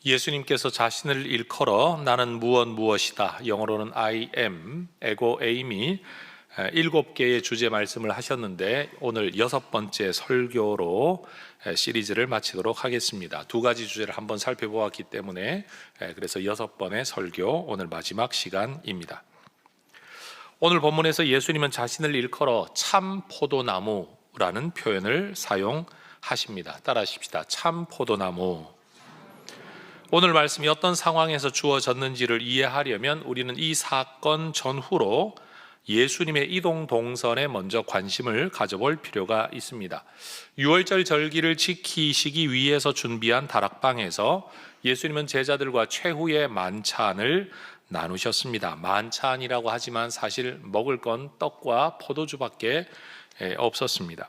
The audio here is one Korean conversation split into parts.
예수님께서 자신을 일컬어 나는 무엇이다, 영어로는 I am, 에고 에임이 7개의 주제 말씀을 하셨는데 오늘 6번째 설교로 시리즈를 마치도록 하겠습니다. 2가지 주제를 한번 살펴보았기 때문에 그래서 6번의 설교, 오늘 마지막 시간입니다. 오늘 본문에서 예수님은 자신을 일컬어 참 포도나무라는 표현을 사용하십니다. 따라하십시다. 참 포도나무. 오늘 말씀이 어떤 상황에서 주어졌는지를 이해하려면 우리는 이 사건 전후로 예수님의 이동 동선에 먼저 관심을 가져볼 필요가 있습니다. 유월절 절기를 지키시기 위해서 준비한 다락방에서 예수님은 제자들과 최후의 만찬을 나누셨습니다. 만찬이라고 하지만 사실 먹을 건 떡과 포도주밖에 없었습니다.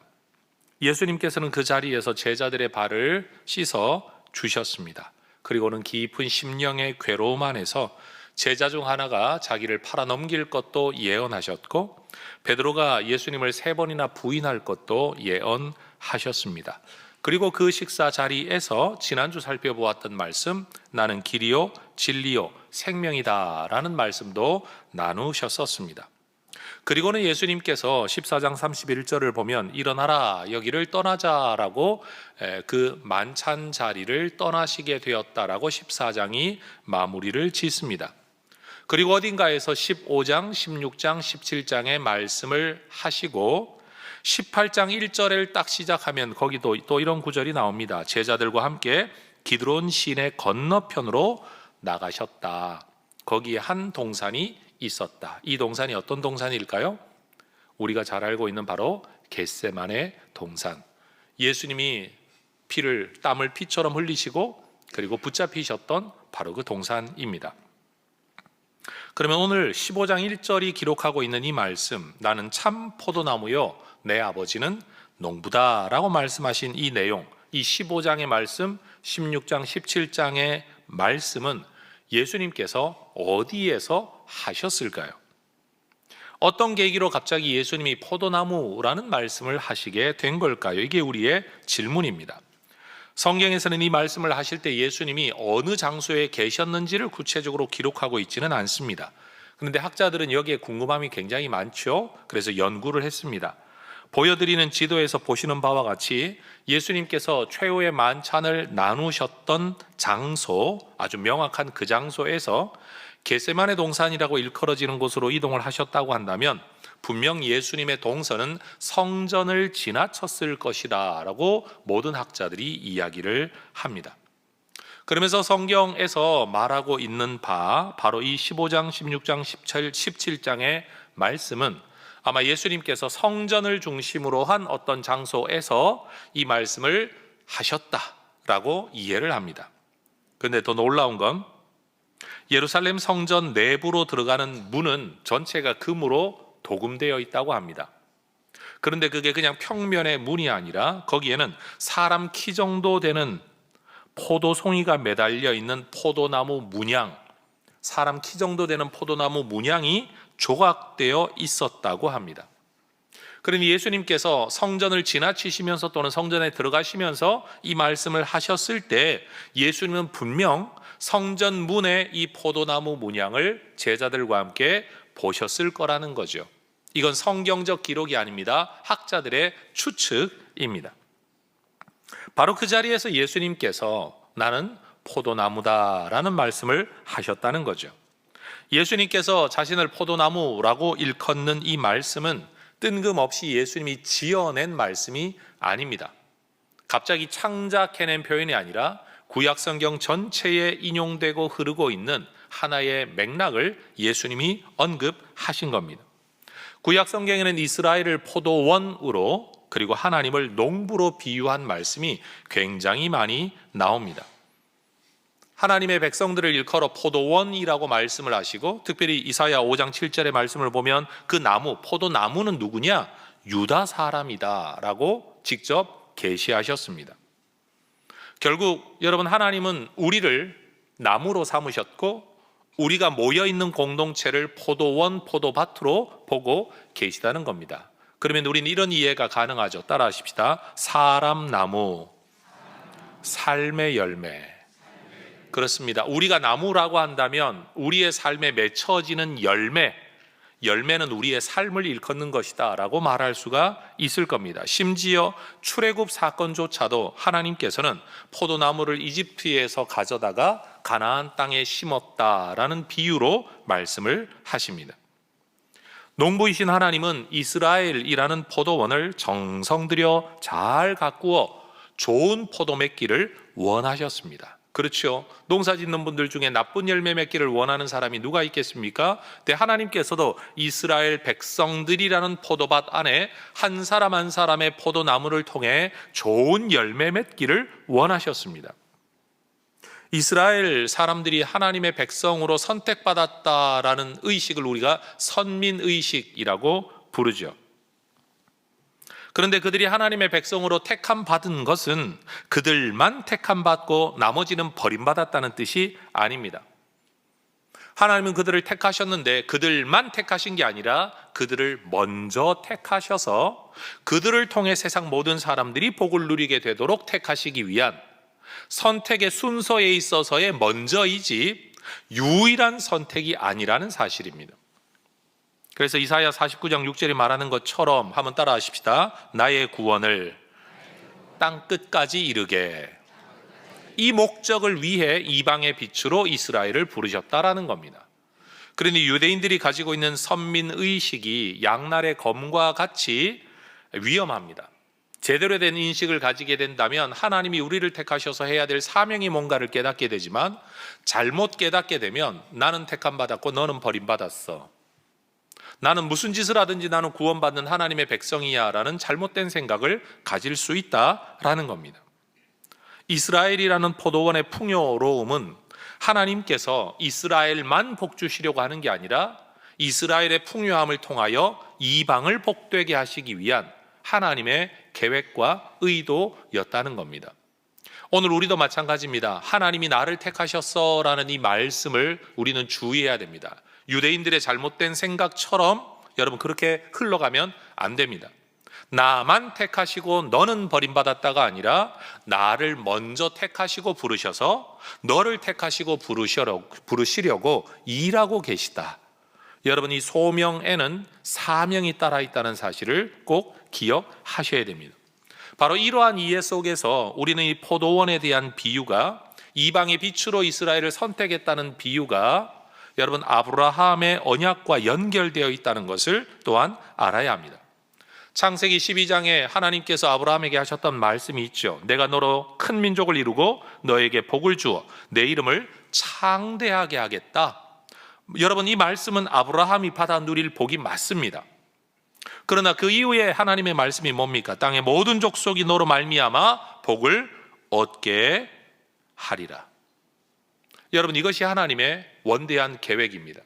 예수님께서는 그 자리에서 제자들의 발을 씻어 주셨습니다. 그리고는 깊은 심령의 괴로움 안에서 제자 중 하나가 자기를 팔아 넘길 것도 예언하셨고, 베드로가 예수님을 3번이나 부인할 것도 예언하셨습니다. 그리고 그 식사 자리에서 지난주 살펴보았던 말씀, 나는 길이요 진리요 생명이다 라는 말씀도 나누셨었습니다. 그리고는 예수님께서 14장 31절을 보면 일어나라 여기를 떠나자라고 그 만찬 자리를 떠나시게 되었다라고 14장이 마무리를 짓습니다. 그리고 어딘가에서 15장, 16장, 17장의 말씀을 하시고 18장 1절을 딱 시작하면 거기도 또 이런 구절이 나옵니다. 제자들과 함께 기드론 시내 건너편으로 나가셨다. 거기에 한 동산이 있었다. 이 동산이 어떤 동산일까요? 우리가 잘 알고 있는 바로 겟세마네 동산. 예수님이 땀을 피처럼 흘리시고 그리고 붙잡히셨던 바로 그 동산입니다. 그러면 오늘 15장 1절이 기록하고 있는 이 말씀, 나는 참 포도나무요 내 아버지는 농부다 라고 말씀하신 이 내용, 이 15장의 말씀, 16장 17장의 말씀은 예수님께서 어디에서 하셨을까요? 어떤 계기로 갑자기 예수님이 포도나무라는 말씀을 하시게 된 걸까요? 이게 우리의 질문입니다. 성경에서는 이 말씀을 하실 때 예수님이 어느 장소에 계셨는지를 구체적으로 기록하고 있지는 않습니다. 그런데 학자들은 여기에 궁금함이 굉장히 많죠. 그래서 연구를 했습니다. 보여드리는 지도에서 보시는 바와 같이 예수님께서 최후의 만찬을 나누셨던 장소, 아주 명확한 그 장소에서 겟세마네 동산이라고 일컬어지는 곳으로 이동을 하셨다고 한다면 분명 예수님의 동선은 성전을 지나쳤을 것이다 라고 모든 학자들이 이야기를 합니다. 그러면서 성경에서 말하고 있는 바, 바로 이 15장, 16장, 17장의 말씀은 아마 예수님께서 성전을 중심으로 한 어떤 장소에서 이 말씀을 하셨다라고 이해를 합니다. 그런데 더 놀라운 건 예루살렘 성전 내부로 들어가는 문은 전체가 금으로 도금되어 있다고 합니다. 그런데 그게 그냥 평면의 문이 아니라 거기에는 사람 키 정도 되는 포도송이가 매달려 있는 포도나무 문양, 사람 키 정도 되는 포도나무 문양이 조각되어 있었다고 합니다. 그러니 예수님께서 성전을 지나치시면서 또는 성전에 들어가시면서 이 말씀을 하셨을 때 예수님은 분명 성전 문에 이 포도나무 문양을 제자들과 함께 보셨을 거라는 거죠. 이건 성경적 기록이 아닙니다. 학자들의 추측입니다. 바로 그 자리에서 예수님께서 나는 포도나무다라는 말씀을 하셨다는 거죠. 예수님께서 자신을 포도나무라고 일컫는 이 말씀은 뜬금없이 예수님이 지어낸 말씀이 아닙니다. 갑자기 창작해낸 표현이 아니라 구약성경 전체에 인용되고 흐르고 있는 하나의 맥락을 예수님이 언급하신 겁니다. 구약성경에는 이스라엘을 포도원으로 그리고 하나님을 농부로 비유한 말씀이 굉장히 많이 나옵니다. 하나님의 백성들을 일컬어 포도원이라고 말씀을 하시고 특별히 이사야 5장 7절의 말씀을 보면 그 나무, 포도나무는 누구냐? 유다 사람이다 라고 직접 계시하셨습니다. 결국 여러분, 하나님은 우리를 나무로 삼으셨고 우리가 모여있는 공동체를 포도원, 포도밭으로 보고 계시다는 겁니다. 그러면 우리는 이런 이해가 가능하죠. 따라하십시다. 사람 나무, 삶의 열매. 그렇습니다. 우리가 나무라고 한다면 우리의 삶에 맺혀지는 열매는 우리의 삶을 일컫는 것이다 라고 말할 수가 있을 겁니다. 심지어 출애굽 사건조차도 하나님께서는 포도나무를 이집트에서 가져다가 가나안 땅에 심었다라는 비유로 말씀을 하십니다. 농부이신 하나님은 이스라엘이라는 포도원을 정성 들여 잘 가꾸어 좋은 포도 맺기를 원하셨습니다. 그렇죠. 농사 짓는 분들 중에 나쁜 열매 맺기를 원하는 사람이 누가 있겠습니까? 근데 하나님께서도 이스라엘 백성들이라는 포도밭 안에 한 사람 한 사람의 포도나무를 통해 좋은 열매 맺기를 원하셨습니다. 이스라엘 사람들이 하나님의 백성으로 선택받았다라는 의식을 우리가 선민의식이라고 부르죠. 그런데 그들이 하나님의 백성으로 택함 받은 것은 그들만 택함 받고 나머지는 버림받았다는 뜻이 아닙니다. 하나님은 그들을 택하셨는데 그들만 택하신 게 아니라 그들을 먼저 택하셔서 그들을 통해 세상 모든 사람들이 복을 누리게 되도록 택하시기 위한 선택의 순서에 있어서의 먼저이지 유일한 선택이 아니라는 사실입니다. 그래서 이사야 49장 6절이 말하는 것처럼 한번 따라 하십시다. 나의 구원을 땅 끝까지 이르게. 이 목적을 위해 이방의 빛으로 이스라엘을 부르셨다라는 겁니다. 그러니 유대인들이 가지고 있는 선민의식이 양날의 검과 같이 위험합니다. 제대로 된 인식을 가지게 된다면 하나님이 우리를 택하셔서 해야 될 사명이 뭔가를 깨닫게 되지만 잘못 깨닫게 되면 나는 택함 받았고 너는 버림받았어. 나는 무슨 짓을 하든지 나는 구원받는 하나님의 백성이야 라는 잘못된 생각을 가질 수 있다라는 겁니다. 이스라엘이라는 포도원의 풍요로움은 하나님께서 이스라엘만 복주시려고 하는 게 아니라 이스라엘의 풍요함을 통하여 이방을 복되게 하시기 위한 하나님의 계획과 의도였다는 겁니다. 오늘 우리도 마찬가지입니다. 하나님이 나를 택하셨어 라는 이 말씀을 우리는 주의해야 됩니다. 유대인들의 잘못된 생각처럼 여러분 그렇게 흘러가면 안 됩니다. 나만 택하시고 너는 버림받았다가 아니라 나를 먼저 택하시고 부르셔서 너를 택하시고 부르시려고 일하고 계시다. 여러분 이 소명에는 사명이 따라 있다는 사실을 꼭 기억하셔야 됩니다. 바로 이러한 이해 속에서 우리는 이 포도원에 대한 비유가 이방의 빛으로 이스라엘을 선택했다는 비유가 여러분 아브라함의 언약과 연결되어 있다는 것을 또한 알아야 합니다. 창세기 12장에 하나님께서 아브라함에게 하셨던 말씀이 있죠. 내가 너로 큰 민족을 이루고 너에게 복을 주어 내 이름을 창대하게 하겠다. 여러분 이 말씀은 아브라함이 받아 누릴 복이 맞습니다. 그러나 그 이후에 하나님의 말씀이 뭡니까? 땅의 모든 족속이 너로 말미암아 복을 얻게 하리라. 여러분 이것이 하나님의 원대한 계획입니다.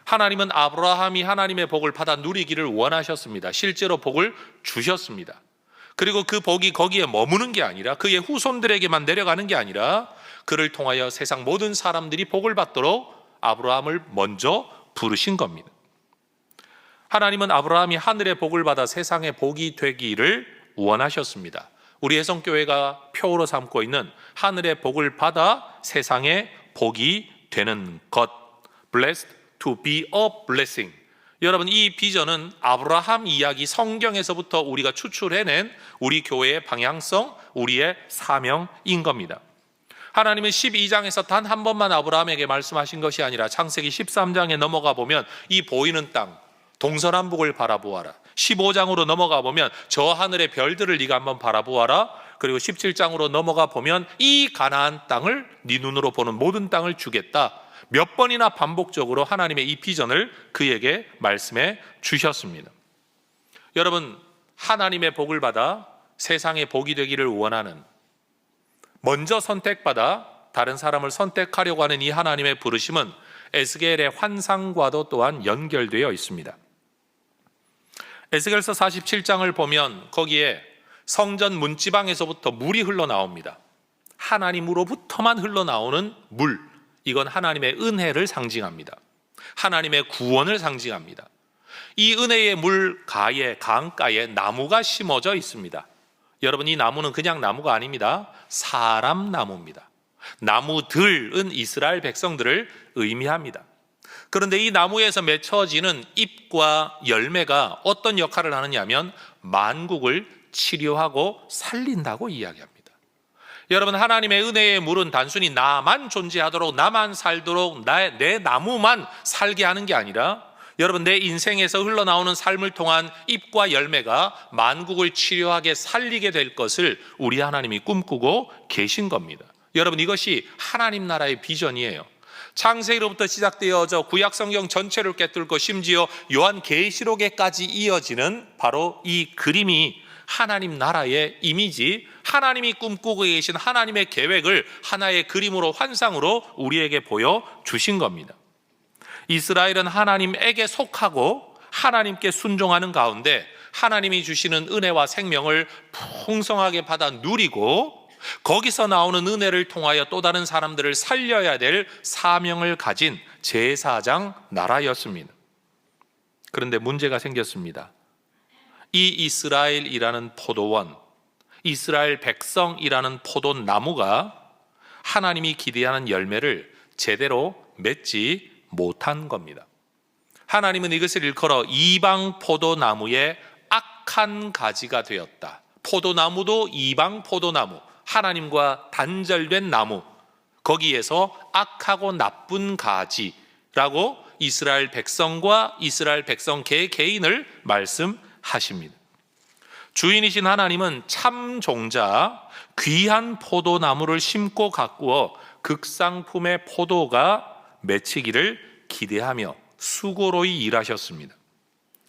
하나님은 아브라함이 하나님의 복을 받아 누리기를 원하셨습니다. 실제로 복을 주셨습니다. 그리고 그 복이 거기에 머무는 게 아니라 그의 후손들에게만 내려가는 게 아니라 그를 통하여 세상 모든 사람들이 복을 받도록 아브라함을 먼저 부르신 겁니다. 하나님은 아브라함이 하늘의 복을 받아 세상의 복이 되기를 원하셨습니다. 우리 혜성교회가 표어로 삼고 있는 하늘의 복을 받아 세상의 복이 되는 것, blessed to be a blessing. 여러분 이 비전은 아브라함 이야기 성경에서부터 우리가 추출해낸 우리 교회의 방향성, 우리의 사명인 겁니다. 하나님은 12장에서 단 한 번만 아브라함에게 말씀하신 것이 아니라 창세기 13장에 넘어가 보면 이 보이는 땅 동서남북을 바라보아라. 15장으로 넘어가 보면 저 하늘의 별들을 네가 한번 바라보아라. 그리고 17장으로 넘어가 보면 이 가나안 땅을 네 눈으로 보는 모든 땅을 주겠다. 몇 번이나 반복적으로 하나님의 이 비전을 그에게 말씀해 주셨습니다. 여러분 하나님의 복을 받아 세상의 복이 되기를 원하는, 먼저 선택받아 다른 사람을 선택하려고 하는 이 하나님의 부르심은 에스겔의 환상과도 또한 연결되어 있습니다. 에스겔서 47장을 보면 거기에 성전 문지방에서부터 물이 흘러나옵니다. 하나님으로부터만 흘러나오는 물, 이건 하나님의 은혜를 상징합니다. 하나님의 구원을 상징합니다. 이 은혜의 물가에, 강가에 나무가 심어져 있습니다. 여러분 이 나무는 그냥 나무가 아닙니다. 사람 나무입니다. 나무들은 이스라엘 백성들을 의미합니다. 그런데 이 나무에서 맺혀지는 잎과 열매가 어떤 역할을 하느냐 하면 만국을 치료하고 살린다고 이야기합니다. 여러분, 하나님의 은혜의 물은 단순히 나만 존재하도록, 나만 살도록, 내 나무만 살게 하는 게 아니라 여러분, 내 인생에서 흘러나오는 삶을 통한 잎과 열매가 만국을 치료하게 살리게 될 것을 우리 하나님이 꿈꾸고 계신 겁니다. 여러분, 이것이 하나님 나라의 비전이에요. 창세기로부터 시작되어져 구약 성경 전체를 꿰뚫고 심지어 요한계시록에까지 이어지는 바로 이 그림이 하나님 나라의 이미지, 하나님이 꿈꾸고 계신 하나님의 계획을 하나의 그림으로, 환상으로 우리에게 보여주신 겁니다. 이스라엘은 하나님에게 속하고 하나님께 순종하는 가운데 하나님이 주시는 은혜와 생명을 풍성하게 받아 누리고 거기서 나오는 은혜를 통하여 또 다른 사람들을 살려야 될 사명을 가진 제사장 나라였습니다. 그런데 문제가 생겼습니다. 이 이스라엘이라는 포도원, 이스라엘 백성이라는 포도나무가 하나님이 기대하는 열매를 제대로 맺지 못한 겁니다. 하나님은 이것을 일컬어 이방 포도나무의 악한 가지가 되었다. 포도나무도 이방 포도나무, 하나님과 단절된 나무, 거기에서 악하고 나쁜 가지라고 이스라엘 백성과 이스라엘 백성 개개인을 말씀하십니다. 주인이신 하나님은 참 종자, 귀한 포도나무를 심고 가꾸어 극상품의 포도가 맺히기를 기대하며 수고로이 일하셨습니다.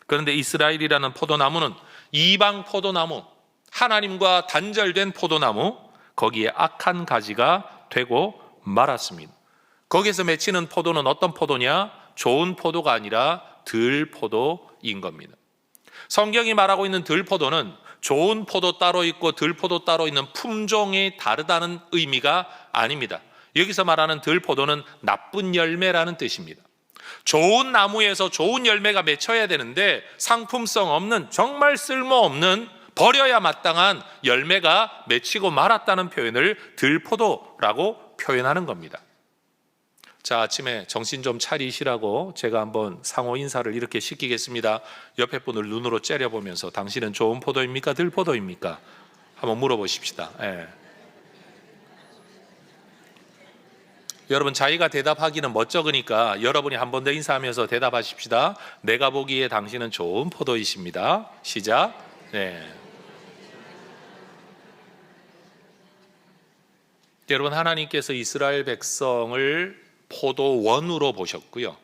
그런데 이스라엘이라는 포도나무는 이방 포도나무, 하나님과 단절된 포도나무, 거기에 악한 가지가 되고 말았습니다. 거기에서 맺히는 포도는 어떤 포도냐? 좋은 포도가 아니라 들포도인 겁니다. 성경이 말하고 있는 들포도는 좋은 포도 따로 있고 들포도 따로 있는 품종이 다르다는 의미가 아닙니다. 여기서 말하는 들포도는 나쁜 열매라는 뜻입니다. 좋은 나무에서 좋은 열매가 맺혀야 되는데 상품성 없는, 정말 쓸모없는, 버려야 마땅한 열매가 맺히고 말았다는 표현을 들포도라고 표현하는 겁니다. 자, 아침에 정신 좀 차리시라고 제가 한번 상호 인사를 이렇게 시키겠습니다. 옆에 분을 눈으로 째려보면서 당신은 좋은 포도입니까? 들포도입니까? 한번 물어보십시다. 예. 여러분, 자기가 대답하기는 멋쩍으니까 여러분이 한 번 더 인사하면서 대답하십시다. 내가 보기에 당신은 좋은 포도이십니다. 시작. 네. 여러분, 하나님께서 이스라엘 백성을 포도원으로 보셨고요,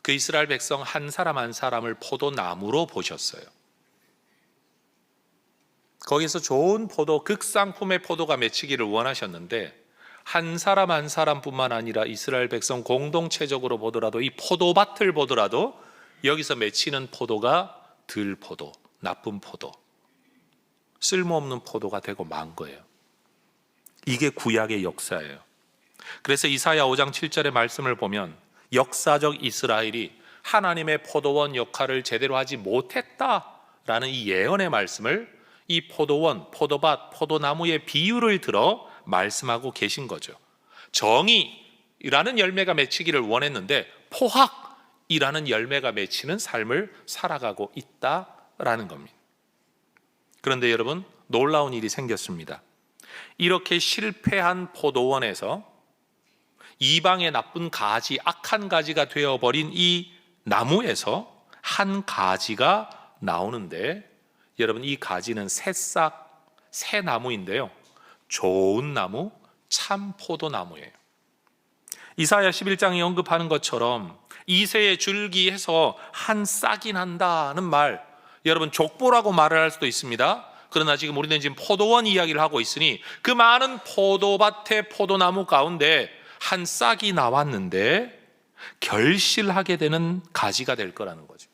그 이스라엘 백성 한 사람 한 사람을 포도나무로 보셨어요. 거기서 좋은 포도, 극상품의 포도가 맺히기를 원하셨는데 한 사람 한 사람뿐만 아니라 이스라엘 백성 공동체적으로 보더라도, 이 포도밭을 보더라도 여기서 맺히는 포도가 들포도, 나쁜 포도, 쓸모없는 포도가 되고 만 거예요. 이게 구약의 역사예요. 그래서 이사야 5장 7절의 말씀을 보면 역사적 이스라엘이 하나님의 포도원 역할을 제대로 하지 못했다라는 이 예언의 말씀을 이 포도원, 포도밭, 포도나무의 비유를 들어 말씀하고 계신 거죠. 정의라는 열매가 맺히기를 원했는데 포학이라는 열매가 맺히는 삶을 살아가고 있다라는 겁니다. 그런데 여러분, 놀라운 일이 생겼습니다. 이렇게 실패한 포도원에서 이방의 나쁜 가지, 악한 가지가 되어버린 이 나무에서 한 가지가 나오는데, 여러분, 이 가지는 새싹, 새 나무인데요, 좋은 나무, 참 포도나무예요. 이사야 11장이 언급하는 것처럼 이새의 줄기에서 한 싹이 난다는 말, 여러분, 족보라고 말을 할 수도 있습니다. 그러나 지금 우리는 포도원 이야기를 하고 있으니 그 많은 포도밭의 포도나무 가운데 한 싹이 나왔는데 결실하게 되는 가지가 될 거라는 거죠.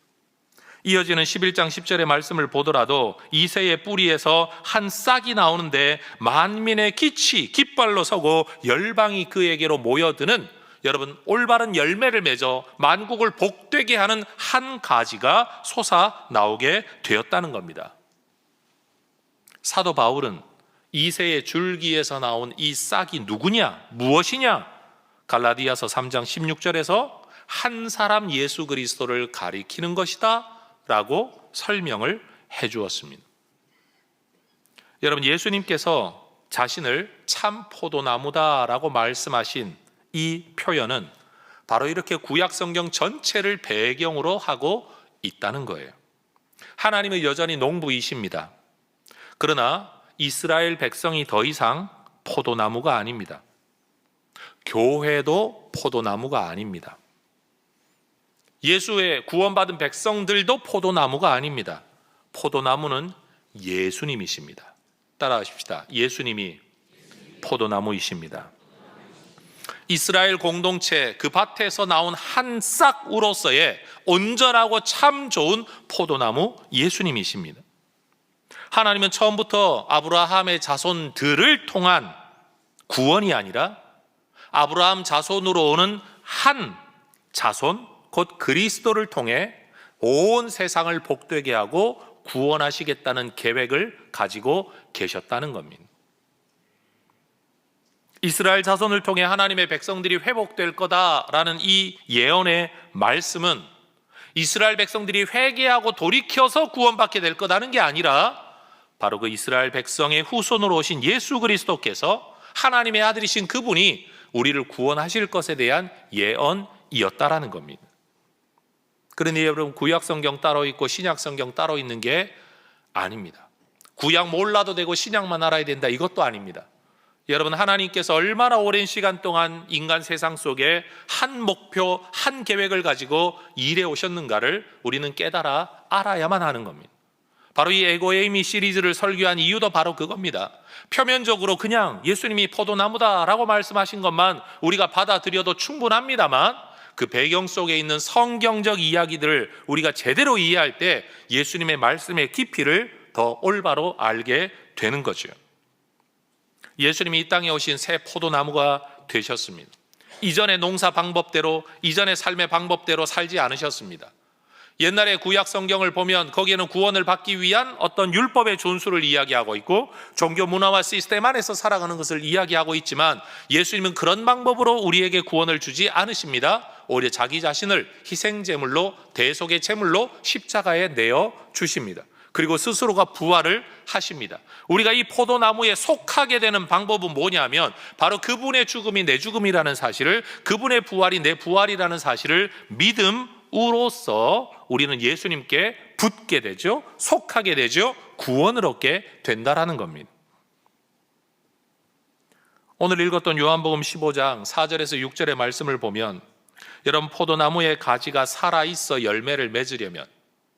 이어지는 11장 10절의 말씀을 보더라도 이새의 뿌리에서 한 싹이 나오는데 만민의 기치, 깃발로 서고 열방이 그에게로 모여드는, 여러분, 올바른 열매를 맺어 만국을 복되게 하는 한 가지가 솟아 나오게 되었다는 겁니다. 사도 바울은 이새의 줄기에서 나온 이 싹이 누구냐? 무엇이냐? 갈라디아서 3장 16절에서 한 사람 예수 그리스도를 가리키는 것이다 라고 설명을 해 주었습니다. 여러분, 예수님께서 자신을 참 포도나무다라고 말씀하신 이 표현은 바로 이렇게 구약 성경 전체를 배경으로 하고 있다는 거예요. 하나님은 여전히 농부이십니다. 그러나 이스라엘 백성이 더 이상 포도나무가 아닙니다. 교회도 포도나무가 아닙니다. 예수의 구원받은 백성들도 포도나무가 아닙니다. 포도나무는 예수님이십니다. 따라하십시다. 예수님이 포도나무이십니다. 이스라엘 공동체 그 밭에서 나온 한 싹으로서의 온전하고 참 좋은 포도나무 예수님이십니다. 하나님은 처음부터 아브라함의 자손들을 통한 구원이 아니라 아브라함 자손으로 오는 한 자손, 곧 그리스도를 통해 온 세상을 복되게 하고 구원하시겠다는 계획을 가지고 계셨다는 겁니다. 이스라엘 자손을 통해 하나님의 백성들이 회복될 거다라는 이 예언의 말씀은 이스라엘 백성들이 회개하고 돌이켜서 구원받게 될 거다는 게 아니라 바로 그 이스라엘 백성의 후손으로 오신 예수 그리스도께서 하나님의 아들이신 그분이 우리를 구원하실 것에 대한 예언이었다라는 겁니다. 그러니 여러분, 구약 성경 따로 있고 신약 성경 따로 있는 게 아닙니다. 구약 몰라도 되고 신약만 알아야 된다, 이것도 아닙니다. 여러분, 하나님께서 얼마나 오랜 시간 동안 인간 세상 속에 한 목표, 한 계획을 가지고 일해 오셨는가를 우리는 깨달아 알아야만 하는 겁니다. 바로 이 에고에이미 시리즈를 설교한 이유도 바로 그겁니다. 표면적으로 그냥 예수님이 포도나무다라고 말씀하신 것만 우리가 받아들여도 충분합니다만 그 배경 속에 있는 성경적 이야기들을 우리가 제대로 이해할 때 예수님의 말씀의 깊이를 더 올바로 알게 되는 거죠. 예수님이 이 땅에 오신 새 포도나무가 되셨습니다. 이전의 농사 방법대로, 이전의 삶의 방법대로 살지 않으셨습니다. 옛날에 구약 성경을 보면 거기에는 구원을 받기 위한 어떤 율법의 준수를 이야기하고 있고 종교 문화와 시스템 안에서 살아가는 것을 이야기하고 있지만 예수님은 그런 방법으로 우리에게 구원을 주지 않으십니다. 오히려 자기 자신을 희생제물로, 대속의 제물로 십자가에 내어 주십니다. 그리고 스스로가 부활을 하십니다. 우리가 이 포도나무에 속하게 되는 방법은 뭐냐면 바로 그분의 죽음이 내 죽음이라는 사실을, 그분의 부활이 내 부활이라는 사실을 믿음으로써 우리는 예수님께 붙게 되죠. 속하게 되죠. 구원을 얻게 된다라는 겁니다. 오늘 읽었던 요한복음 15장 4절에서 6절의 말씀을 보면 여러분, 포도나무의 가지가 살아있어 열매를 맺으려면,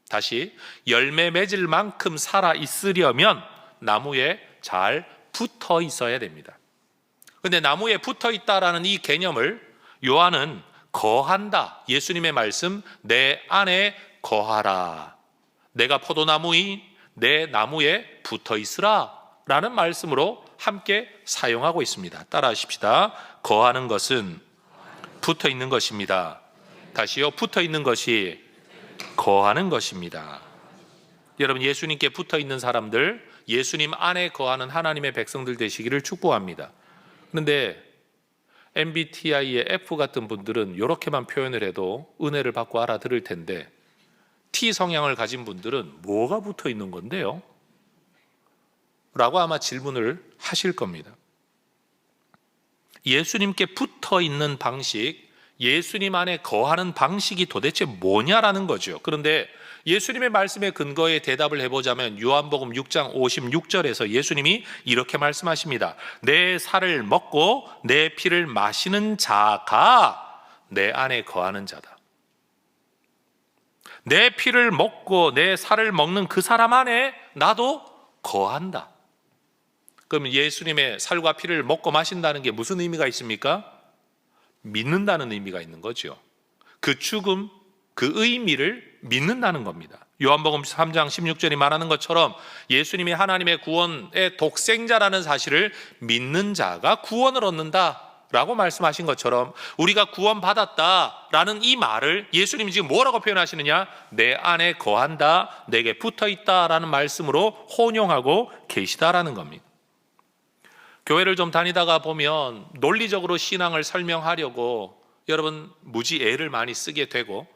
다시 열매 맺을 만큼 살아있으려면 나무에 잘 붙어 있어야 됩니다. 그런데 나무에 붙어 있다라는 이 개념을 요한은 거한다, 예수님의 말씀 내 안에 거하라, 내가 포도나무인 내 나무에 붙어 있으라 라는 말씀으로 함께 사용하고 있습니다. 따라하십시다. 거하는 것은 붙어 있는 것입니다. 다시요, 붙어 있는 것이 거하는 것입니다. 여러분, 예수님께 붙어 있는 사람들, 예수님 안에 거하는 하나님의 백성들 되시기를 축복합니다. 그런데 MBTI의 F 같은 분들은 이렇게만 표현을 해도 은혜를 받고 알아들을 텐데 T 성향을 가진 분들은 뭐가 붙어 있는 건데요? 라고 아마 질문을 하실 겁니다. 예수님께 붙어 있는 방식, 예수님 안에 거하는 방식이 도대체 뭐냐라는 거죠. 그런데 예수님의 말씀에 근거해 대답을 해보자면 요한복음 6장 56절에서 예수님이 이렇게 말씀하십니다. 내 살을 먹고 내 피를 마시는 자가 내 안에 거하는 자다. 내 피를 먹고 내 살을 먹는 그 사람 안에 나도 거한다. 그럼 예수님의 살과 피를 먹고 마신다는 게 무슨 의미가 있습니까? 믿는다는 의미가 있는 거죠. 그 죽음, 그 의미를 믿는다는 겁니다. 요한복음 3장 16절이 말하는 것처럼 예수님이 하나님의 구원의 독생자라는 사실을 믿는 자가 구원을 얻는다라고 말씀하신 것처럼 우리가 구원받았다라는 이 말을 예수님이 지금 뭐라고 표현하시느냐? 내 안에 거한다, 내게 붙어있다라는 말씀으로 혼용하고 계시다라는 겁니다. 교회를 좀 다니다가 보면 논리적으로 신앙을 설명하려고 여러분 무지 애를 많이 쓰게 되고,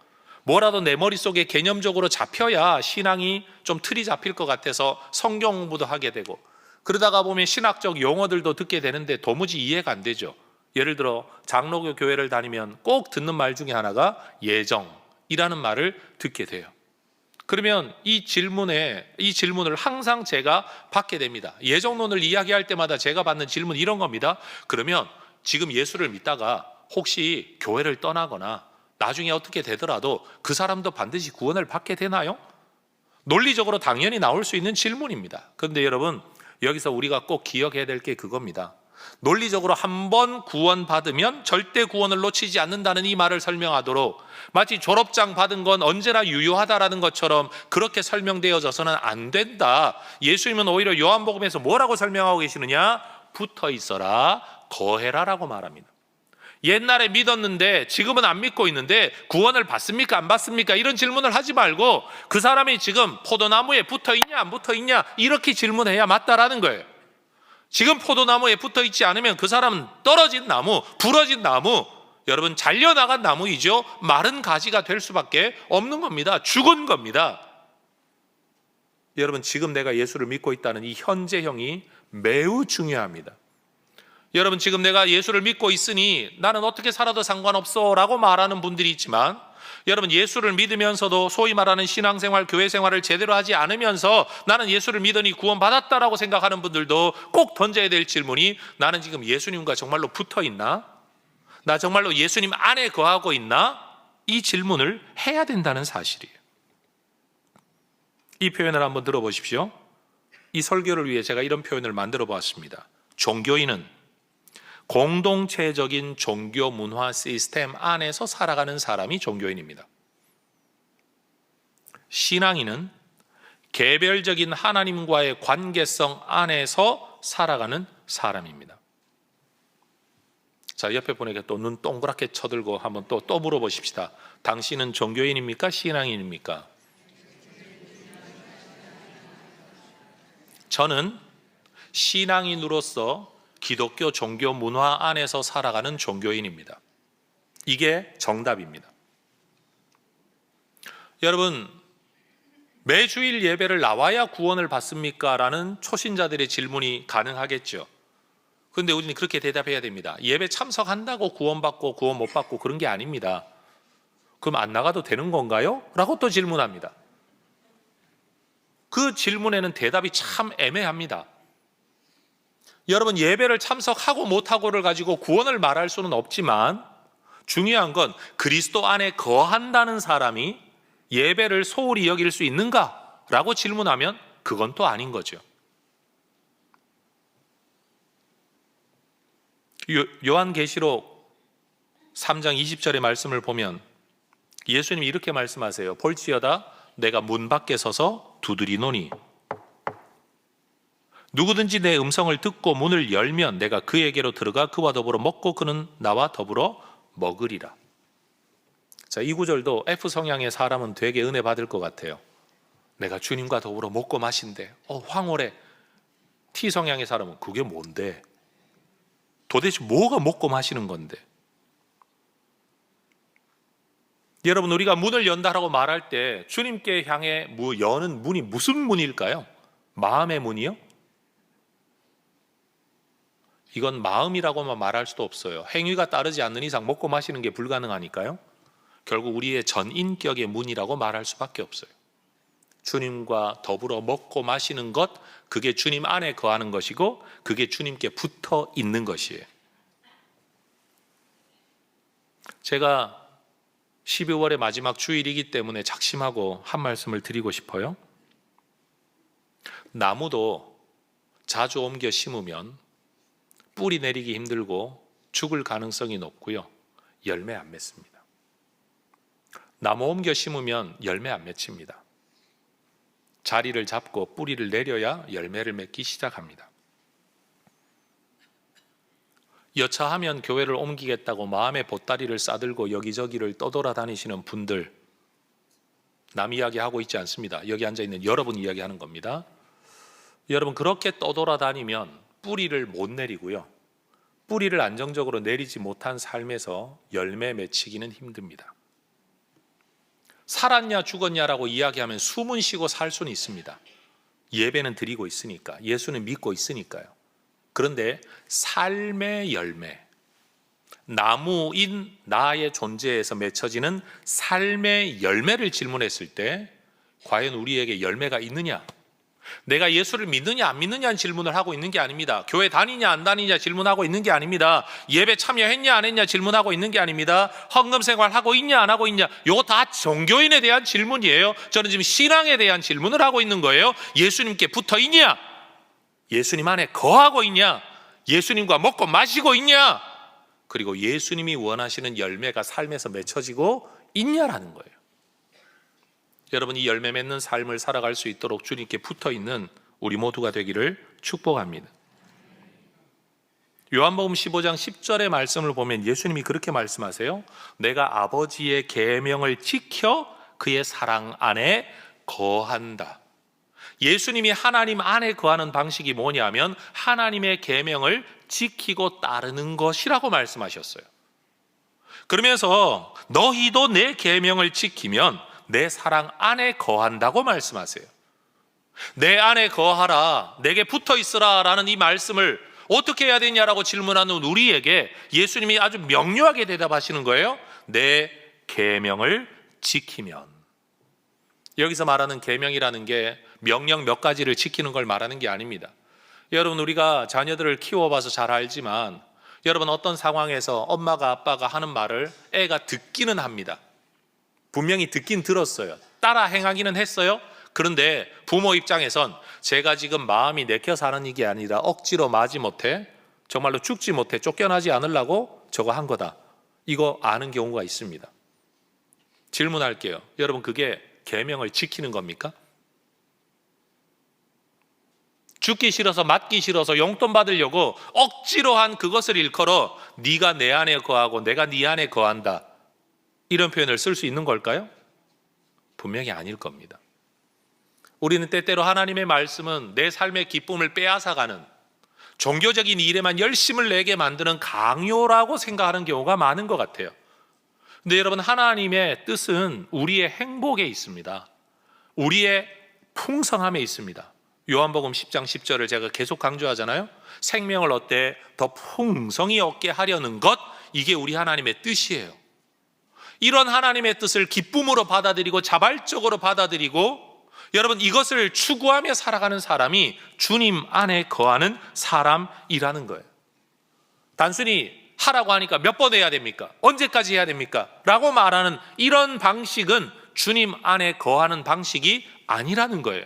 뭐라도 내 머릿속에 개념적으로 잡혀야 신앙이 좀 틀이 잡힐 것 같아서 성경 공부도 하게 되고, 그러다가 보면 신학적 용어들도 듣게 되는데 도무지 이해가 안 되죠. 예를 들어 장로교 교회를 다니면 꼭 듣는 말 중에 하나가 예정이라는 말을 듣게 돼요. 그러면 이 질문을 항상 제가 받게 됩니다. 예정론을 이야기할 때마다 제가 받는 질문이 이런 겁니다. 그러면 지금 예수를 믿다가 혹시 교회를 떠나거나 나중에 어떻게 되더라도 그 사람도 반드시 구원을 받게 되나요? 논리적으로 당연히 나올 수 있는 질문입니다. 그런데 여러분, 여기서 우리가 꼭 기억해야 될 게 그겁니다. 논리적으로 한번 구원받으면 절대 구원을 놓치지 않는다는 이 말을 설명하도록 마치 졸업장 받은 건 언제나 유효하다라는 것처럼 그렇게 설명되어져서는 안 된다. 예수님은 오히려 요한복음에서 뭐라고 설명하고 계시느냐? 붙어 있어라, 거해라라고 말합니다. 옛날에 믿었는데 지금은 안 믿고 있는데 구원을 받습니까? 안 받습니까? 이런 질문을 하지 말고 그 사람이 지금 포도나무에 붙어 있냐 안 붙어 있냐 이렇게 질문해야 맞다라는 거예요. 지금 포도나무에 붙어 있지 않으면 그 사람은 떨어진 나무, 부러진 나무, 여러분 잘려나간 나무이죠. 마른 가지가 될 수밖에 없는 겁니다. 죽은 겁니다. 여러분, 지금 내가 예수를 믿고 있다는 이 현재형이 매우 중요합니다. 여러분, 지금 내가 예수를 믿고 있으니 나는 어떻게 살아도 상관없어 라고 말하는 분들이 있지만, 여러분 예수를 믿으면서도 소위 말하는 신앙생활, 교회생활을 제대로 하지 않으면서 나는 예수를 믿으니 구원받았다라고 생각하는 분들도 꼭 던져야 될 질문이, 나는 지금 예수님과 정말로 붙어 있나? 나 정말로 예수님 안에 거하고 있나? 이 질문을 해야 된다는 사실이에요. 이 표현을 한번 들어보십시오. 이 설교를 위해 제가 이런 표현을 만들어 보았습니다. 종교인은 공동체적인 종교 문화 시스템 안에서 살아가는 사람이 종교인입니다. 신앙인은 개별적인 하나님과의 관계성 안에서 살아가는 사람입니다. 자, 옆에 분에게 또 눈 동그랗게 쳐들고 한번 또 물어보십시다. 당신은 종교인입니까? 신앙인입니까? 저는 신앙인으로서 기독교 종교 문화 안에서 살아가는 종교인입니다. 이게 정답입니다. 여러분, 매주일 예배를 나와야 구원을 받습니까? 라는 초신자들의 질문이 가능하겠죠. 그런데 우리는 그렇게 대답해야 됩니다. 예배 참석한다고 구원받고 구원 못 받고 그런 게 아닙니다. 그럼 안 나가도 되는 건가요? 라고 또 질문합니다. 그 질문에는 대답이 참 애매합니다. 여러분, 예배를 참석하고 못하고를 가지고 구원을 말할 수는 없지만 중요한 건 그리스도 안에 거한다는 사람이 예배를 소홀히 여길 수 있는가? 라고 질문하면 그건 또 아닌 거죠. 요한계시록 3장 20절의 말씀을 보면 예수님이 이렇게 말씀하세요. 볼지어다 내가 문 밖에 서서 두드리노니 누구든지 내 음성을 듣고 문을 열면 내가 그에게로 들어가 그와 더불어 먹고 그는 나와 더불어 먹으리라. 자, 이 구절도 F 성향의 사람은 되게 은혜 받을 것 같아요. 내가 주님과 더불어 먹고 마신대. 황홀해. T 성향의 사람은 그게 뭔데? 도대체 뭐가 먹고 마시는 건데? 여러분, 우리가 문을 연다라고 말할 때 주님께 향해 여는 문이 무슨 문일까요? 마음의 문이요? 이건 마음이라고만 말할 수도 없어요. 행위가 따르지 않는 이상 먹고 마시는 게 불가능하니까요. 결국 우리의 전인격의 문이라고 말할 수밖에 없어요. 주님과 더불어 먹고 마시는 것, 그게 주님 안에 거하는 것이고 그게 주님께 붙어 있는 것이에요. 제가 12월의 마지막 주일이기 때문에 작심하고 한 말씀을 드리고 싶어요. 나무도 자주 옮겨 심으면 뿌리 내리기 힘들고 죽을 가능성이 높고요. 열매 안 맺습니다. 나무 옮겨 심으면 열매 안 맺힙니다. 자리를 잡고 뿌리를 내려야 열매를 맺기 시작합니다. 여차하면 교회를 옮기겠다고 마음의 보따리를 싸들고 여기저기를 떠돌아다니시는 분들, 남 이야기하고 있지 않습니다. 여기 앉아있는 여러분 이야기하는 겁니다. 여러분, 그렇게 떠돌아다니면 뿌리를 못 내리고요. 뿌리를 안정적으로 내리지 못한 삶에서 열매 맺히기는 힘듭니다. 살았냐 죽었냐라고 이야기하면 숨은 쉬고 살 수는 있습니다. 예배는 드리고 있으니까, 예수는 믿고 있으니까요. 그런데 삶의 열매, 나무인 나의 존재에서 맺혀지는 삶의 열매를 질문했을 때 과연 우리에게 열매가 있느냐? 내가 예수를 믿느냐 안 믿느냐는 질문을 하고 있는 게 아닙니다. 교회 다니냐 안 다니냐 질문하고 있는 게 아닙니다. 예배 참여했냐 안 했냐 질문하고 있는 게 아닙니다. 헌금 생활하고 있냐 안 하고 있냐, 이거 다 종교인에 대한 질문이에요. 저는 지금 신앙에 대한 질문을 하고 있는 거예요. 예수님께 붙어 있냐? 예수님 안에 거하고 있냐? 예수님과 먹고 마시고 있냐? 그리고 예수님이 원하시는 열매가 삶에서 맺혀지고 있냐라는 거예요. 여러분, 이 열매 맺는 삶을 살아갈 수 있도록 주님께 붙어있는 우리 모두가 되기를 축복합니다. 요한복음 15장 10절의 말씀을 보면 예수님이 그렇게 말씀하세요. 내가 아버지의 계명을 지켜 그의 사랑 안에 거한다. 예수님이 하나님 안에 거하는 방식이 뭐냐면 하나님의 계명을 지키고 따르는 것이라고 말씀하셨어요. 그러면서 너희도 내 계명을 지키면 내 사랑 안에 거한다고 말씀하세요. 내 안에 거하라, 내게 붙어 있으라 라는 이 말씀을 어떻게 해야 되냐라고 질문하는 우리에게 예수님이 아주 명료하게 대답하시는 거예요. 내 계명을 지키면. 여기서 말하는 계명이라는 게 명령 몇 가지를 지키는 걸 말하는 게 아닙니다. 여러분, 우리가 자녀들을 키워봐서 잘 알지만 여러분, 어떤 상황에서 엄마가 아빠가 하는 말을 애가 듣기는 합니다. 분명히 듣긴 들었어요. 따라 행하기는 했어요. 그런데 부모 입장에선 제가 지금 마음이 내켜서 하는 이게 아니라 억지로 마지못해, 정말로 죽지 못해 쫓겨나지 않으려고 저거 한 거다, 이거 아는 경우가 있습니다. 질문할게요. 여러분, 그게 계명을 지키는 겁니까? 죽기 싫어서 맞기 싫어서 용돈 받으려고 억지로 한 그것을 일컬어 네가 내 안에 거하고 내가 네 안에 거한다, 이런 표현을 쓸 수 있는 걸까요? 분명히 아닐 겁니다. 우리는 때때로 하나님의 말씀은 내 삶의 기쁨을 빼앗아가는, 종교적인 일에만 열심을 내게 만드는 강요라고 생각하는 경우가 많은 것 같아요. 근데 여러분, 하나님의 뜻은 우리의 행복에 있습니다. 우리의 풍성함에 있습니다. 요한복음 10장 10절을 제가 계속 강조하잖아요. 생명을 얻되 더 풍성히 얻게 하려는 것, 이게 우리 하나님의 뜻이에요. 이런 하나님의 뜻을 기쁨으로 받아들이고 자발적으로 받아들이고 여러분, 이것을 추구하며 살아가는 사람이 주님 안에 거하는 사람이라는 거예요. 단순히 하라고 하니까 몇 번 해야 됩니까? 언제까지 해야 됩니까? 라고 말하는 이런 방식은 주님 안에 거하는 방식이 아니라는 거예요.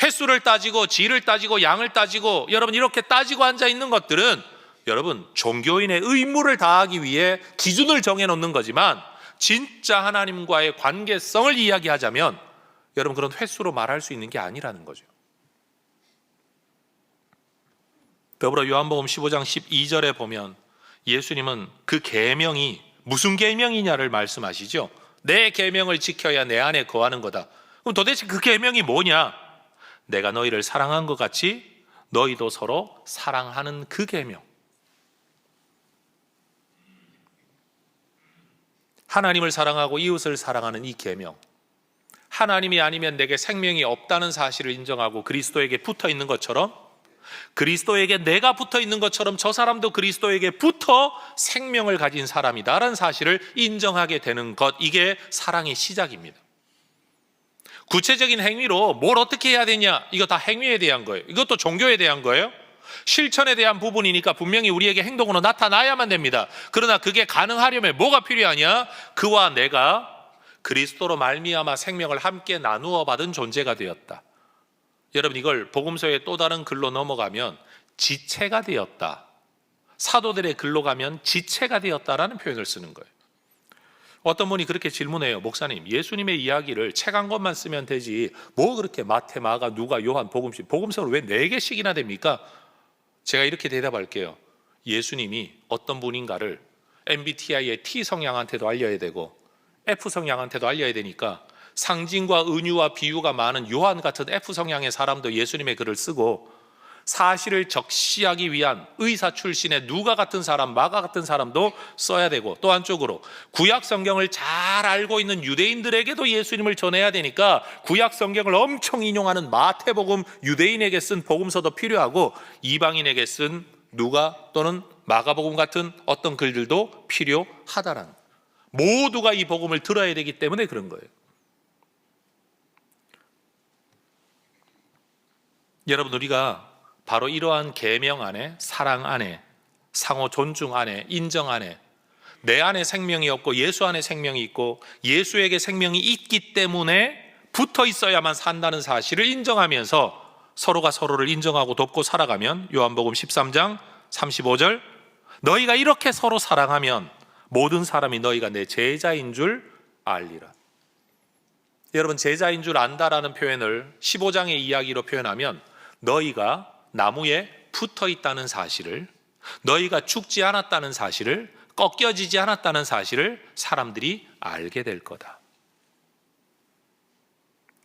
횟수를 따지고 질을 따지고 양을 따지고 여러분, 이렇게 따지고 앉아 있는 것들은 여러분, 종교인의 의무를 다하기 위해 기준을 정해놓는 거지만 진짜 하나님과의 관계성을 이야기하자면 여러분, 그런 횟수로 말할 수 있는 게 아니라는 거죠. 더불어 요한복음 15장 12절에 보면 예수님은 그 계명이 무슨 계명이냐를 말씀하시죠. 내 계명을 지켜야 내 안에 거하는 거다. 그럼 도대체 그 계명이 뭐냐? 내가 너희를 사랑한 것 같이 너희도 서로 사랑하는 그 계명. 하나님을 사랑하고 이웃을 사랑하는 이 계명, 하나님이 아니면 내게 생명이 없다는 사실을 인정하고 그리스도에게 붙어 있는 것처럼, 그리스도에게 내가 붙어 있는 것처럼 저 사람도 그리스도에게 붙어 생명을 가진 사람이다라는 사실을 인정하게 되는 것, 이게 사랑의 시작입니다. 구체적인 행위로 뭘 어떻게 해야 되냐, 이거 다 행위에 대한 거예요. 이것도 종교에 대한 거예요. 실천에 대한 부분이니까 분명히 우리에게 행동으로 나타나야만 됩니다. 그러나 그게 가능하려면 뭐가 필요하냐? 그와 내가 그리스도로 말미암아 생명을 함께 나누어 받은 존재가 되었다. 여러분, 이걸 복음서의 또 다른 글로 넘어가면 지체가 되었다, 사도들의 글로 가면 지체가 되었다라는 표현을 쓰는 거예요. 어떤 분이 그렇게 질문해요. 목사님, 예수님의 이야기를 책 한 권만 쓰면 되지 뭐 그렇게 마태, 마가, 누가, 요한, 복음서, 복음서를 왜 4개씩이나 됩니까? 제가 이렇게 대답할게요. 예수님이 어떤 분인가를 MBTI의 T 성향한테도 알려야 되고 F 성향한테도 알려야 되니까 상징과 은유와 비유가 많은 요한 같은 F 성향의 사람도 예수님의 글을 쓰고 사실을 적시하기 위한 의사 출신의 누가 같은 사람, 마가 같은 사람도 써야 되고, 또 한쪽으로 구약 성경을 잘 알고 있는 유대인들에게도 예수님을 전해야 되니까 구약 성경을 엄청 인용하는 마태복음, 유대인에게 쓴 복음서도 필요하고, 이방인에게 쓴 누가 또는 마가복음 같은 어떤 글들도 필요하다라는, 모두가 이 복음을 들어야 되기 때문에 그런 거예요. 여러분, 우리가 바로 이러한 계명 안에, 사랑 안에, 상호 존중 안에, 인정 안에, 내 안에 생명이 없고 예수 안에 생명이 있고 예수에게 생명이 있기 때문에 붙어 있어야만 산다는 사실을 인정하면서 서로가 서로를 인정하고 돕고 살아가면, 요한복음 13장 35절, 너희가 이렇게 서로 사랑하면 모든 사람이 너희가 내 제자인 줄 알리라. 여러분, 제자인 줄 안다라는 표현을 15장의 이야기로 표현하면, 너희가 나무에 붙어 있다는 사실을, 너희가 죽지 않았다는 사실을, 꺾여지지 않았다는 사실을 사람들이 알게 될 거다.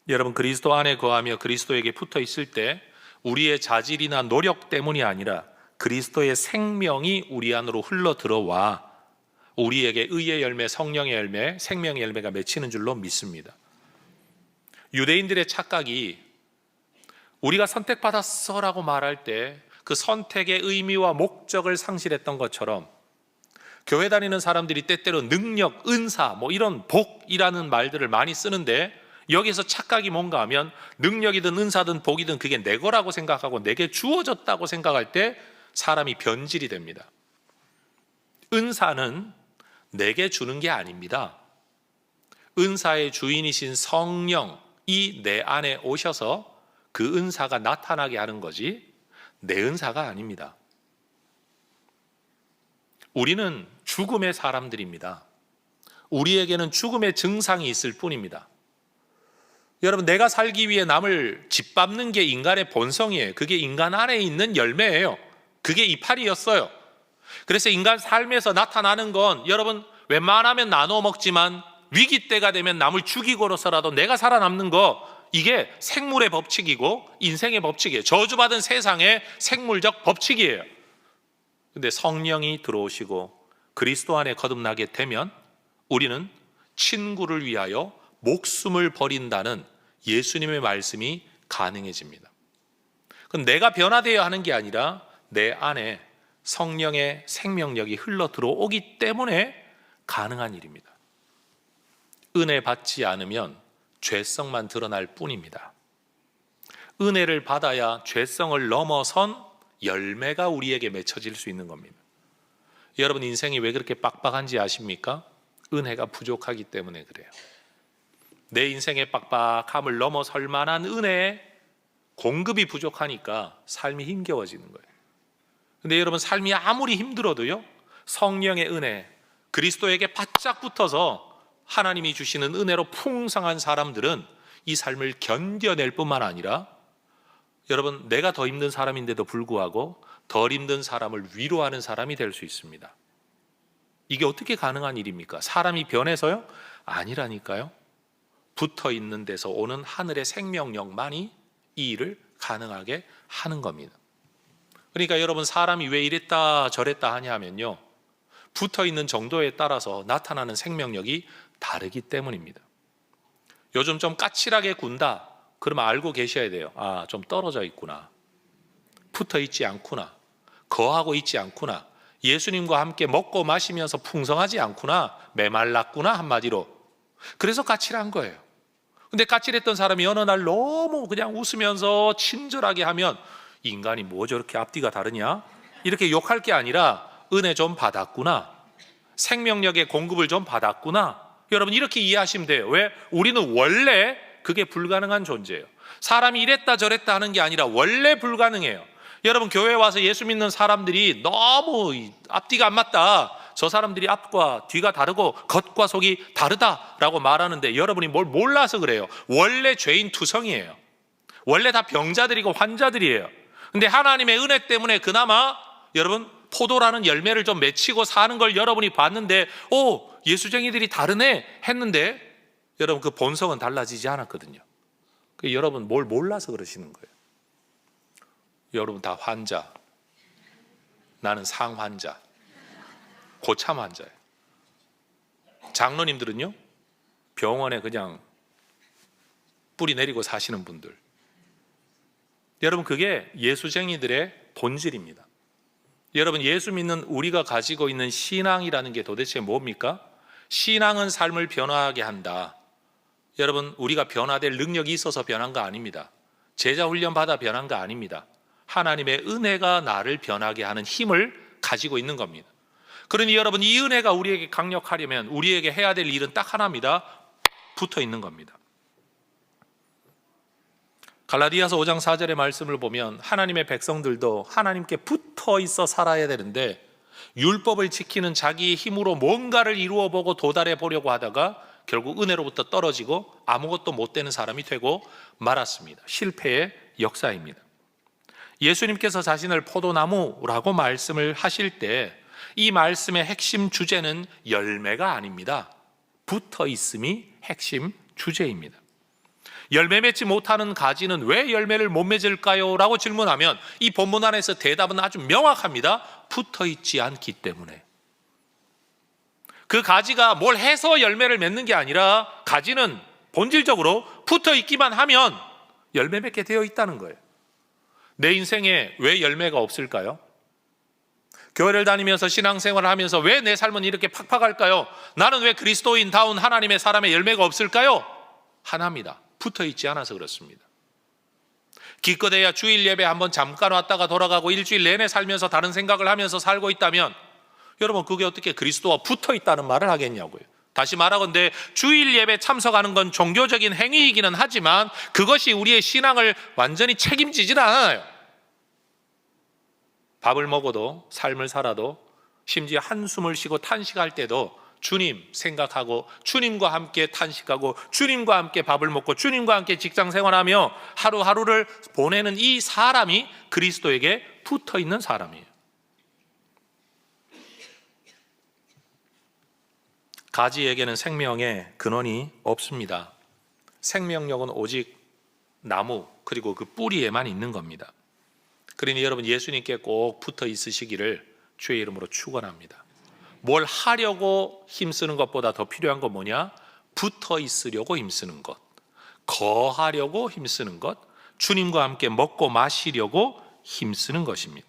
여러분, 그리스도 안에 거하며 그리스도에게 붙어 있을 때 우리의 자질이나 노력 때문이 아니라 그리스도의 생명이 우리 안으로 흘러 들어와 우리에게 의의 열매, 성령의 열매, 생명의 열매가 맺히는 줄로 믿습니다. 유대인들의 착각이 우리가 선택받았어라고 말할 때 그 선택의 의미와 목적을 상실했던 것처럼, 교회 다니는 사람들이 때때로 능력, 은사, 이런 복이라는 말들을 많이 쓰는데, 여기서 착각이 뭔가 하면 능력이든 은사든 복이든 그게 내 거라고 생각하고 내게 주어졌다고 생각할 때 사람이 변질이 됩니다. 은사는 내게 주는 게 아닙니다. 은사의 주인이신 성령이 내 안에 오셔서 그 은사가 나타나게 하는 거지 내 은사가 아닙니다. 우리는 죽음의 사람들입니다. 우리에게는 죽음의 증상이 있을 뿐입니다. 여러분, 내가 살기 위해 남을 짓밟는 게 인간의 본성이에요. 그게 인간 안에 있는 열매예요. 그게 이파리였어요. 그래서 인간 삶에서 나타나는 건, 여러분, 웬만하면 나눠 먹지만 위기 때가 되면 남을 죽이고로서라도 내가 살아남는 거, 이게 생물의 법칙이고 인생의 법칙이에요. 저주받은 세상의 생물적 법칙이에요. 근데 성령이 들어오시고 그리스도 안에 거듭나게 되면 우리는 친구를 위하여 목숨을 버린다는 예수님의 말씀이 가능해집니다. 그럼 내가 변화되어야 하는 게 아니라 내 안에 성령의 생명력이 흘러 들어오기 때문에 가능한 일입니다. 은혜 받지 않으면 죄성만 드러날 뿐입니다. 은혜를 받아야 죄성을 넘어선 열매가 우리에게 맺혀질 수 있는 겁니다. 여러분, 인생이 왜 그렇게 빡빡한지 아십니까? 은혜가 부족하기 때문에 그래요. 내 인생의 빡빡함을 넘어설 만한 은혜의 공급이 부족하니까 삶이 힘겨워지는 거예요. 근데 여러분, 삶이 아무리 힘들어도요, 성령의 은혜, 그리스도에게 바짝 붙어서 하나님이 주시는 은혜로 풍성한 사람들은 이 삶을 견뎌낼 뿐만 아니라, 여러분, 내가 더 힘든 사람인데도 불구하고 덜 힘든 사람을 위로하는 사람이 될 수 있습니다. 이게 어떻게 가능한 일입니까? 사람이 변해서요? 아니라니까요. 붙어 있는 데서 오는 하늘의 생명력만이 이 일을 가능하게 하는 겁니다. 그러니까 여러분, 사람이 왜 이랬다 저랬다 하냐면요, 붙어 있는 정도에 따라서 나타나는 생명력이 다르기 때문입니다. 요즘 좀 까칠하게 군다, 그러면 알고 계셔야 돼요. 아, 좀 떨어져 있구나, 붙어 있지 않구나, 거하고 있지 않구나, 예수님과 함께 먹고 마시면서 풍성하지 않구나, 메말랐구나, 한마디로. 그래서 까칠한 거예요. 근데 까칠했던 사람이 어느 날 너무 그냥 웃으면서 친절하게 하면, 인간이 뭐 저렇게 앞뒤가 다르냐, 이렇게 욕할 게 아니라 은혜 좀 받았구나, 생명력의 공급을 좀 받았구나, 여러분, 이렇게 이해하시면 돼요. 왜? 우리는 원래 그게 불가능한 존재예요. 사람이 이랬다 저랬다 하는 게 아니라 원래 불가능해요. 여러분, 교회에 와서 예수 믿는 사람들이 너무 앞뒤가 안 맞다, 저 사람들이 앞과 뒤가 다르고 겉과 속이 다르다라고 말하는데, 여러분이 뭘 몰라서 그래요. 원래 죄인 투성이에요. 원래 다 병자들이고 환자들이에요. 근데 하나님의 은혜 때문에 그나마 여러분 포도라는 열매를 좀 맺히고 사는 걸 여러분이 봤는데, 오, 예수쟁이들이 다르네 했는데, 여러분, 그 본성은 달라지지 않았거든요. 여러분, 뭘 몰라서 그러시는 거예요. 여러분 다 환자. 나는 상환자. 고참 환자예요. 장로님들은요, 병원에 그냥 뿌리 내리고 사시는 분들. 여러분, 그게 예수쟁이들의 본질입니다. 여러분, 예수 믿는 우리가 가지고 있는 신앙이라는 게 도대체 뭡니까? 신앙은 삶을 변화하게 한다. 여러분, 우리가 변화될 능력이 있어서 변한 거 아닙니다. 제자 훈련 받아 변한 거 아닙니다. 하나님의 은혜가 나를 변하게 하는 힘을 가지고 있는 겁니다. 그러니 여러분, 이 은혜가 우리에게 강력하려면 우리에게 해야 될 일은 딱 하나입니다. 붙어 있는 겁니다. 갈라디아서 5장 4절의 말씀을 보면 하나님의 백성들도 하나님께 붙어 있어 살아야 되는데, 율법을 지키는 자기의 힘으로 뭔가를 이루어 보고 도달해 보려고 하다가 결국 은혜로부터 떨어지고 아무것도 못 되는 사람이 되고 말았습니다. 실패의 역사입니다. 예수님께서 자신을 포도나무라고 말씀을 하실 때 이 말씀의 핵심 주제는 열매가 아닙니다. 붙어 있음이 핵심 주제입니다. 열매 맺지 못하는 가지는 왜 열매를 못 맺을까요? 라고 질문하면 이 본문 안에서 대답은 아주 명확합니다. 붙어 있지 않기 때문에. 그 가지가 뭘 해서 열매를 맺는 게 아니라 가지는 본질적으로 붙어 있기만 하면 열매 맺게 되어 있다는 거예요. 내 인생에 왜 열매가 없을까요? 교회를 다니면서 신앙생활을 하면서 왜 내 삶은 이렇게 팍팍할까요? 나는 왜 그리스도인다운 하나님의 사람의 열매가 없을까요? 하나입니다. 붙어 있지 않아서 그렇습니다. 기껏해야 주일 예배 한번 잠깐 왔다가 돌아가고 일주일 내내 살면서 다른 생각을 하면서 살고 있다면 여러분, 그게 어떻게 그리스도와 붙어 있다는 말을 하겠냐고요. 다시 말하건대 주일 예배 참석하는 건 종교적인 행위이기는 하지만 그것이 우리의 신앙을 완전히 책임지지는 않아요. 밥을 먹어도, 삶을 살아도, 심지어 한숨을 쉬고 탄식할 때도 주님 생각하고 주님과 함께 탄식하고 주님과 함께 밥을 먹고 주님과 함께 직장 생활하며 하루하루를 보내는 이 사람이 그리스도에게 붙어 있는 사람이에요. 가지에게는 생명의 근원이 없습니다. 생명력은 오직 나무 그리고 그 뿌리에만 있는 겁니다. 그러니 여러분, 예수님께 꼭 붙어 있으시기를 주의 이름으로 축원합니다. 뭘 하려고 힘쓰는 것보다 더 필요한 건 뭐냐? 붙어 있으려고 힘쓰는 것, 거하려고 힘쓰는 것, 주님과 함께 먹고 마시려고 힘쓰는 것입니다.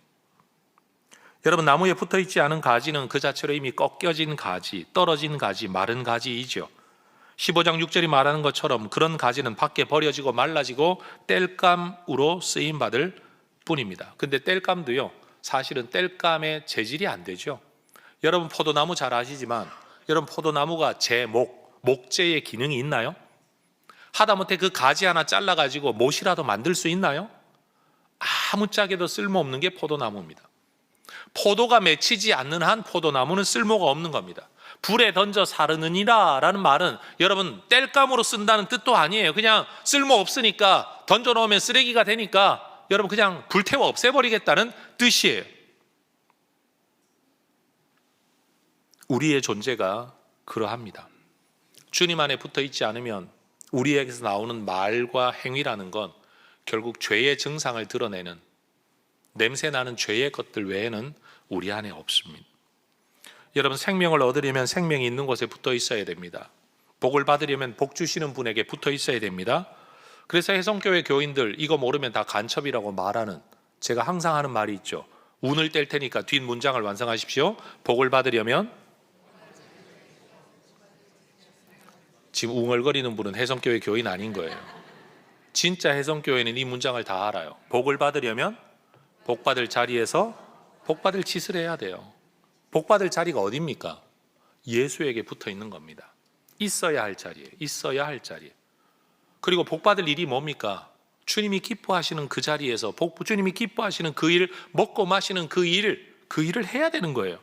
여러분, 나무에 붙어 있지 않은 가지는 그 자체로 이미 꺾여진 가지, 떨어진 가지, 마른 가지이죠. 15장 6절이 말하는 것처럼 그런 가지는 밖에 버려지고 말라지고 땔감으로 쓰임받을 뿐입니다. 근데 땔감도요, 사실은 땔감의 재질이 안 되죠. 여러분, 포도나무 잘 아시지만 여러분, 포도나무가 목재의 기능이 있나요? 하다못해 그 가지 하나 잘라가지고 못이라도 만들 수 있나요? 아무짝에도 쓸모없는 게 포도나무입니다. 포도가 맺히지 않는 한 포도나무는 쓸모가 없는 겁니다. 불에 던져 사르느니라 라는 말은 여러분, 땔감으로 쓴다는 뜻도 아니에요. 그냥 쓸모없으니까 던져놓으면 쓰레기가 되니까 여러분 그냥 불태워 없애버리겠다는 뜻이에요. 우리의 존재가 그러합니다. 주님 안에 붙어 있지 않으면 우리에게서 나오는 말과 행위라는 건 결국 죄의 증상을 드러내는, 냄새나는 죄의 것들 외에는 우리 안에 없습니다. 여러분, 생명을 얻으려면 생명이 있는 곳에 붙어 있어야 됩니다. 복을 받으려면 복 주시는 분에게 붙어 있어야 됩니다. 그래서 해성교회 교인들 이거 모르면 다 간첩이라고 말하는, 제가 항상 하는 말이 있죠. 운을 뗄 테니까 뒷 문장을 완성하십시오. 복을 받으려면, 지금 웅얼거리는 분은 해성교회 교인 아닌 거예요. 진짜 해성교회는 이 문장을 다 알아요. 복을 받으려면 복받을 자리에서 복받을 짓을 해야 돼요. 복받을 자리가 어디입니까? 예수에게 붙어 있는 겁니다. 있어야 할 자리에, 있어야 할 자리에. 그리고 복받을 일이 뭡니까? 주님이 기뻐하시는 그 자리에서 주님이 기뻐하시는 그 일, 먹고 마시는 그 일을 해야 되는 거예요.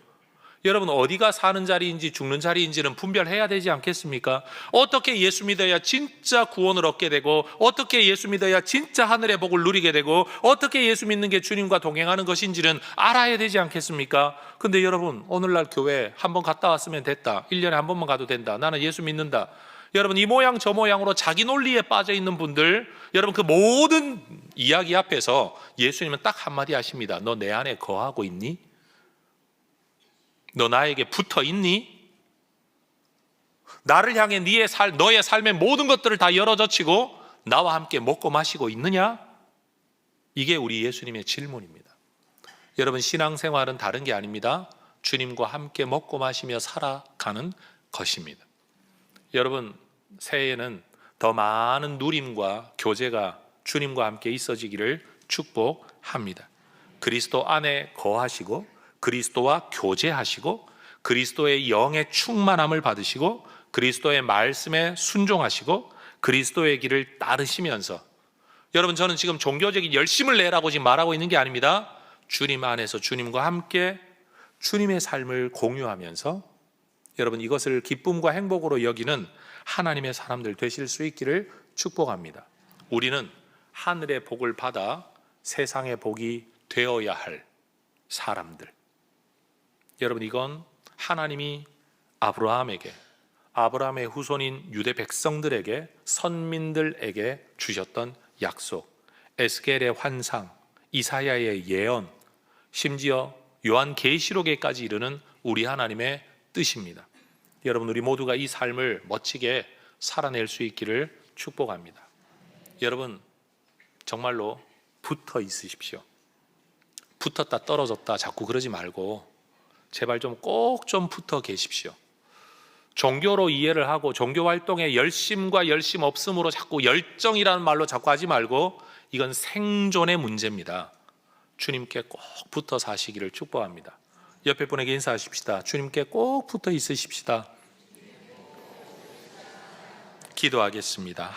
여러분, 어디가 사는 자리인지 죽는 자리인지는 분별해야 되지 않겠습니까? 어떻게 예수 믿어야 진짜 구원을 얻게 되고, 어떻게 예수 믿어야 진짜 하늘의 복을 누리게 되고, 어떻게 예수 믿는 게 주님과 동행하는 것인지는 알아야 되지 않겠습니까? 근데 여러분, 오늘날 교회 한번 갔다 왔으면 됐다, 1년에 한 번만 가도 된다, 나는 예수 믿는다, 여러분, 이 모양 저 모양으로 자기 논리에 빠져 있는 분들, 여러분, 그 모든 이야기 앞에서 예수님은 딱 한마디 하십니다. 너 내 안에 거하고 있니? 너 나에게 붙어 있니? 나를 향해 너의 삶의 모든 것들을 다 열어젖히고 나와 함께 먹고 마시고 있느냐? 이게 우리 예수님의 질문입니다. 여러분, 신앙생활은 다른 게 아닙니다. 주님과 함께 먹고 마시며 살아가는 것입니다. 여러분, 새해에는 더 많은 누림과 교제가 주님과 함께 있어지기를 축복합니다. 그리스도 안에 거하시고 그리스도와 교제하시고 그리스도의 영의 충만함을 받으시고 그리스도의 말씀에 순종하시고 그리스도의 길을 따르시면서, 여러분, 저는 지금 종교적인 열심을 내라고 지금 말하고 있는 게 아닙니다. 주님 안에서 주님과 함께 주님의 삶을 공유하면서 여러분, 이것을 기쁨과 행복으로 여기는 하나님의 사람들 되실 수 있기를 축복합니다. 우리는 하늘의 복을 받아 세상의 복이 되어야 할 사람들. 여러분, 이건 하나님이 아브라함의 후손인 유대 백성들에게, 선민들에게 주셨던 약속, 에스겔의 환상, 이사야의 예언, 심지어 요한계시록에까지 이르는 우리 하나님의 뜻입니다. 여러분, 우리 모두가 이 삶을 멋지게 살아낼 수 있기를 축복합니다. 여러분, 정말로 붙어 있으십시오. 붙었다 떨어졌다 자꾸 그러지 말고 제발 꼭 좀 붙어 계십시오. 종교로 이해를 하고 종교 활동에 열심과 열심 없음으로 자꾸 열정이라는 말로 자꾸 하지 말고 이건 생존의 문제입니다. 주님께 꼭 붙어 사시기를 축복합니다. 옆에 분에게 인사하십시다. 주님께 꼭 붙어 있으십시다. 기도하겠습니다.